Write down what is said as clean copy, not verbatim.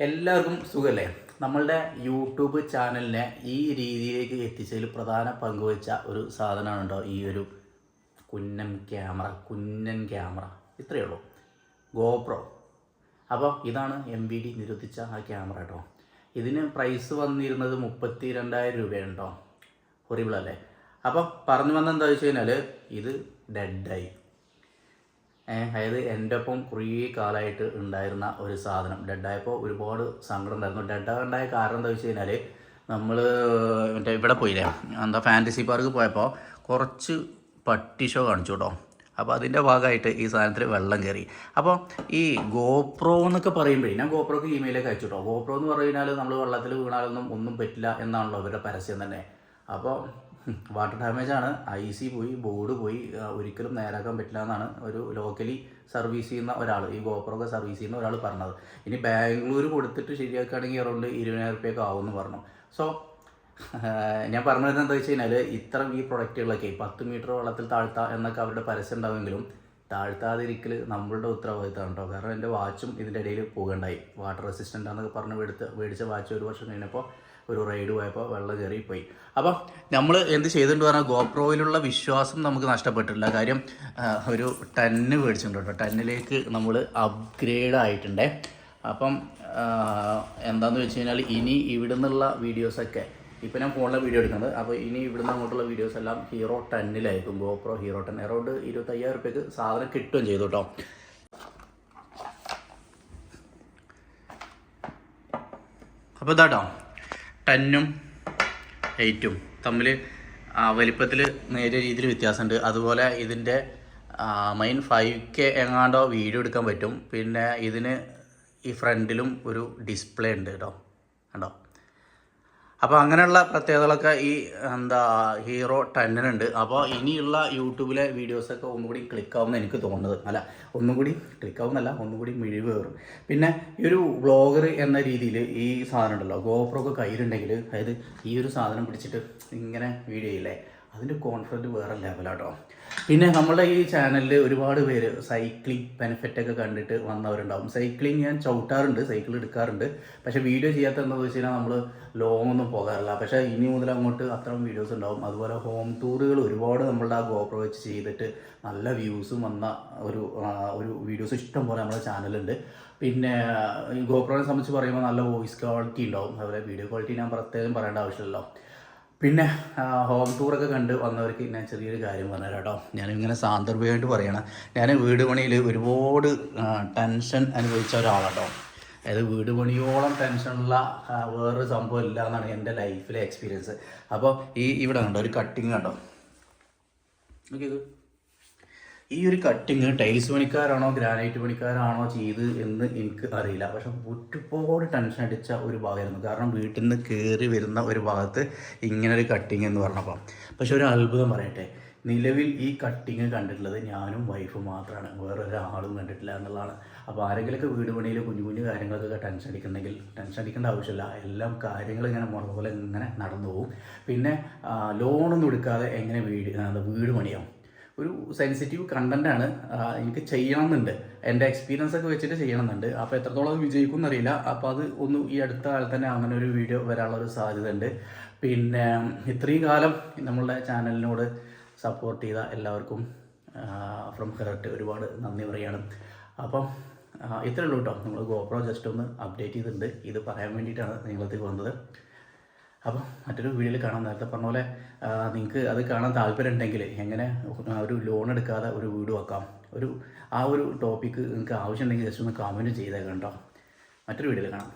എല്ലാവർക്കും സുഖമല്ലേ? നമ്മളുടെ യൂട്യൂബ് ചാനലിനെ ഈ രീതിയിലേക്ക് എത്തിച്ചതിൽ പ്രധാന പങ്കുവച്ച ഒരു സാധനമാണ് കേട്ടോ ഈ ഒരു കുഞ്ഞൻ ക്യാമറ ഇത്രയേ ഉള്ളൂ, ഗോപ്രോ. അപ്പോൾ ഇതാണ് MBD നിരോധിച്ച ആ ക്യാമറ കേട്ടോ. ഇതിന് പ്രൈസ് വന്നിരുന്നത് 32,000 രൂപയാണ് കേട്ടോ. ഹൊറിബിൾ അല്ലേ? അപ്പോൾ പറഞ്ഞു വന്നത് എന്താ വെച്ച് കഴിഞ്ഞാൽ ഇത് ഡെഡായി. അതായത് എൻ്റെ ഒപ്പം കുറേ കാലമായിട്ട് ഉണ്ടായിരുന്ന ഒരു സാധനം ഡെഡായപ്പോൾ ഒരുപാട് സങ്കടം ഉണ്ടായിരുന്നു. ഡെഡായ കാരണം എന്താ വെച്ച് കഴിഞ്ഞാൽ നമ്മൾ ഇവിടെ പോയില്ലേ, ഫാൻറ്റസി പാർക്ക് പോയപ്പോൾ കുറച്ച് പട്ടി ഷോ കാണിച്ചു കേട്ടോ. അപ്പോൾ അതിൻ്റെ ഭാഗമായിട്ട് ഈ സാധനത്തിൽ വെള്ളം കയറി. അപ്പോൾ ഈ ഗോപ്രോ എന്നൊക്കെ പറയുമ്പോഴേ ഞാൻ ഗോപ്രോക്ക് ഇമെയിലൊക്കെ അയച്ചു കേട്ടോ. ഗോപ്രോ എന്ന് പറഞ്ഞു കഴിഞ്ഞാൽ നമ്മൾ വെള്ളത്തിൽ വീണാലൊന്നും ഒന്നും പറ്റില്ല എന്നാണല്ലോ അവരുടെ പരസ്യം തന്നെ. അപ്പോൾ വാട്ടർ ഡാമേജാണ്, IC പോയി, ബോർഡ് പോയി, ഒരിക്കലും നേരാക്കാൻ പറ്റില്ല എന്നാണ് ഒരു ലോക്കലി സർവീസ് ചെയ്യുന്ന ഒരാൾ, ഈ ഗോപ്രോക്കെ സർവീസ് ചെയ്യുന്ന ഒരാൾ പറഞ്ഞത്. ഇനി ബാംഗ്ലൂർ കൊടുത്തിട്ട് ശരിയാക്കുകയാണെങ്കിൽ അറൗണ്ട് 20,000 രൂപയൊക്കെ ആവുമെന്ന് പറഞ്ഞു. സോ ഞാൻ പറഞ്ഞത് എന്താ വെച്ച് കഴിഞ്ഞാൽ ഇത്തരം ഈ പ്രൊഡക്റ്റുകളൊക്കെ 10 മീറ്റർ വെള്ളത്തിൽ താഴ്ത്താം എന്നൊക്കെ അവരുടെ പരസ്യം ഉണ്ടാവുമെങ്കിലും താഴ്ത്താതിരിക്കൽ നമ്മളുടെ ഉത്തരവാദിത്തമാണ് കേട്ടോ. കാരണം എൻ്റെ വാച്ചും ഇതിൻ്റെ ഇടയിൽ പോകേണ്ടായി. വാട്ടർ റെസിസ്റ്റൻ്റ് ആണെന്നൊക്കെ പറഞ്ഞ് മേടിച്ച വാച്ച് ഒരു വർഷം കഴിഞ്ഞപ്പോൾ ഒരു റൈഡ് പോയപ്പോൾ വെള്ളം കയറിപ്പോയി. അപ്പം നമ്മൾ എന്ത് ചെയ്തിട്ടുണ്ട് പറഞ്ഞാൽ ഗോപ്രോയിലുള്ള വിശ്വാസം നമുക്ക് നഷ്ടപ്പെട്ടിട്ടില്ല. കാര്യം ഒരു 10 മേടിച്ചിട്ടുണ്ട് കേട്ടോ. 10ലേക്ക് നമ്മൾ അപ്ഗ്രേഡ് ആയിട്ടുണ്ടേ. അപ്പം എന്താണെന്ന് വെച്ച് കഴിഞ്ഞാൽ ഇനി ഇവിടെ നിന്നുള്ള വീഡിയോസൊക്കെ ഇപ്പം ഞാൻ ഫോണിലെ വീഡിയോ എടുക്കുന്നത്. അപ്പോൾ ഇനി ഇവിടുന്ന് അങ്ങോട്ടുള്ള വീഡിയോസ് എല്ലാം ഹീറോ 10ലായിരിക്കും. ഗോപ്രോ ഹീറോ 10 അറൗണ്ട് 25,000 രൂപയ്ക്ക് സാധനം കിട്ടുകയും ചെയ്തു കേട്ടോ. അപ്പോൾ ഇതാട്ടോ 10ഉം 8ഉം തമ്മിൽ വലിപ്പത്തിൽ നേരിയ രീതിയിൽ വ്യത്യാസമുണ്ട്. അതുപോലെ ഇതിൻ്റെ മെയിൻ 5K എങ്ങാണ്ടോ വീഡിയോ എടുക്കാൻ പറ്റും. പിന്നെ ഇതിന് ഈ ഫ്രണ്ടിലും ഒരു ഡിസ്പ്ലേ ഉണ്ട് കേട്ടോ, കണ്ടോ. അപ്പോൾ അങ്ങനെയുള്ള പ്രത്യേകതകളൊക്കെ ഈ ഹീറോ 10-നുണ്ട്. അപ്പോൾ ഇനിയുള്ള യൂട്യൂബിലെ വീഡിയോസൊക്കെ ഒന്നുകൂടി ക്ലിക്കാവുമെന്ന് എനിക്ക് തോന്നുന്നത്. ഒന്നുകൂടി ക്ലിക്കാവുന്നല്ല, ഒന്നുകൂടി മിഴിവ് കയറും. പിന്നെ ഈ ഒരു വ്ളോഗർ എന്ന രീതിയിൽ ഈ സാധനം ഉണ്ടല്ലോ, ഗോപ്രോ ഒക്കെ കയ്യിലുണ്ടെങ്കിൽ, അതായത് ഈ ഒരു സാധനം പിടിച്ചിട്ട് ഇങ്ങനെ വീഡിയോ ചെയ്യില്ലേ, അതിൻ്റെ കോൺഫിഡൻറ്റ് വേറെ ലെവലാട്ടോ. പിന്നെ നമ്മളുടെ ഈ ചാനലിൽ ഒരുപാട് പേര് സൈക്ലിംഗ് ബെനിഫിറ്റൊക്കെ കണ്ടിട്ട് വന്നവരുണ്ടാവും. സൈക്ലിംഗ് ഞാൻ ചവിട്ടാറുണ്ട്, സൈക്കിൾ എടുക്കാറുണ്ട്, പക്ഷേ വീഡിയോ ചെയ്യാത്ത എന്താണെന്ന് വെച്ച് കഴിഞ്ഞാൽ നമ്മൾ ലോങ് ഒന്നും പോകാറില്ല. പക്ഷേ ഇനി മുതൽ അങ്ങോട്ട് അത്തരം വീഡിയോസ് ഉണ്ടാവും. അതുപോലെ ഹോം ടൂറുകൾ ഒരുപാട് നമ്മളുടെ ആ ഗോപ്രോ വെച്ച് ചെയ്തിട്ട് നല്ല വ്യൂസും വന്ന ഒരു വീഡിയോസ് ഇഷ്ടം പോലെ നമ്മുടെ ചാനലുണ്ട്. പിന്നെ ഈ ഗോപ്രോനെ സംബന്ധിച്ച് പറയുമ്പോൾ നല്ല വോയിസ് ക്വാളിറ്റി ഉണ്ടാവും. അതുപോലെ വീഡിയോ ക്വാളിറ്റി ഞാൻ പ്രത്യേകം പറയേണ്ട ആവശ്യമില്ലല്ലോ. പിന്നെ ഹോം ടൂറൊക്കെ കണ്ട് വന്നവർക്ക് ഞാൻ ചെറിയൊരു കാര്യം പറഞ്ഞുതരാം കേട്ടോ. ഞാനിങ്ങനെ സാന്ദർഭികമായിട്ട് പറയണം, ഞാൻ വീട് പണിയിൽ ഒരുപാട് ടെൻഷൻ അനുഭവിച്ച ഒരാളാട്ടോ. അതായത് വീട് പണിയോളം ടെൻഷനുള്ള വേറൊരു സംഭവം ഇല്ല എന്നാണ് എൻ്റെ ലൈഫിലെ എക്സ്പീരിയൻസ്. അപ്പോൾ ഇവിടെ കണ്ടോ ഒരു കട്ടിങ് കണ്ടോ, ഓക്കെ. ഈ ഒരു കട്ടിങ് ടൈൽസ് പണിക്കാരാണോ ഗ്രാനൈറ്റ് പണിക്കാരാണോ ചെയ്ത് എന്ന് എനിക്ക് അറിയില്ല. പക്ഷെ ഒരുപാട് ടെൻഷൻ അടിച്ച ഒരു ഭാഗമായിരുന്നു. കാരണം വീട്ടിൽ നിന്ന് കയറി വരുന്ന ഒരു ഭാഗത്ത് ഇങ്ങനൊരു കട്ടിങ് എന്ന് പറഞ്ഞപ്പോൾ. പക്ഷെ ഒരു അത്ഭുതം പറയട്ടെ, നിലവിൽ ഈ കട്ടിങ് കണ്ടിട്ടുള്ളത് ഞാനും വൈഫും മാത്രമാണ്, വേറൊരാളും കണ്ടിട്ടില്ല എന്നുള്ളതാണ്. അപ്പോൾ ആരെങ്കിലുമൊക്കെ വീട് പണിയിൽ കുഞ്ഞു കാര്യങ്ങൾക്കൊക്കെ ടെൻഷൻ അടിക്കേണ്ട ആവശ്യമില്ല. എല്ലാം കാര്യങ്ങൾ ഇങ്ങനെ പോലെ ഇങ്ങനെ നടന്നു പോകും. പിന്നെ ലോണൊന്നും എടുക്കാതെ എങ്ങനെ വീട് പണിയാവും. ഒരു സെൻസിറ്റീവ് കണ്ടൻറ്റാണ്, എനിക്ക് ചെയ്യണമെന്നുണ്ട്, എൻ്റെ എക്സ്പീരിയൻസൊക്കെ വെച്ചിട്ട് ചെയ്യണമെന്നുണ്ട്. അപ്പോൾ എത്രത്തോളം അത് വിജയിക്കും എന്നറിയില്ല. അപ്പോൾ അത് ഈ അടുത്ത കാലത്ത് തന്നെ അങ്ങനെ ഒരു വീഡിയോ വരാനുള്ളൊരു സാധ്യത ഉണ്ട്. പിന്നെ ഇത്രയും കാലം നമ്മളുടെ ചാനലിനോട് സപ്പോർട്ട് ചെയ്ത എല്ലാവർക്കും ഫ്രം ഹെർട്ട് ഒരുപാട് നന്ദി പറയുകയാണ്. അപ്പം ഇത്രയേ ഉള്ളൂ കേട്ടോ. നമ്മൾ ഗോപ്രോ ജസ്റ്റ് ഒന്ന് അപ്ഡേറ്റ് ചെയ്തിട്ടുണ്ട്. ഇത് പറയാൻ വേണ്ടിയിട്ടാണ് നിങ്ങളെത്തിക്ക് വന്നത്. അപ്പം മറ്റൊരു വീഡിയോയിൽ കാണാം. നേരത്തെ പറഞ്ഞ പോലെ നിങ്ങൾക്ക് അത് കാണാൻ താല്പര്യം ഉണ്ടെങ്കിൽ എങ്ങനെ ഒരു ലോൺ എടുക്കാതെ ഒരു വീട് വെക്കാം, ആ ഒരു ടോപ്പിക്ക് നിങ്ങൾക്ക് ആവശ്യമുണ്ടെങ്കിൽ ജസ്റ്റ് ഒന്ന് കമൻറ്റ് ചെയ്തേക്കാം കേട്ടോ. മറ്റൊരു വീഡിയോയിൽ കാണാം.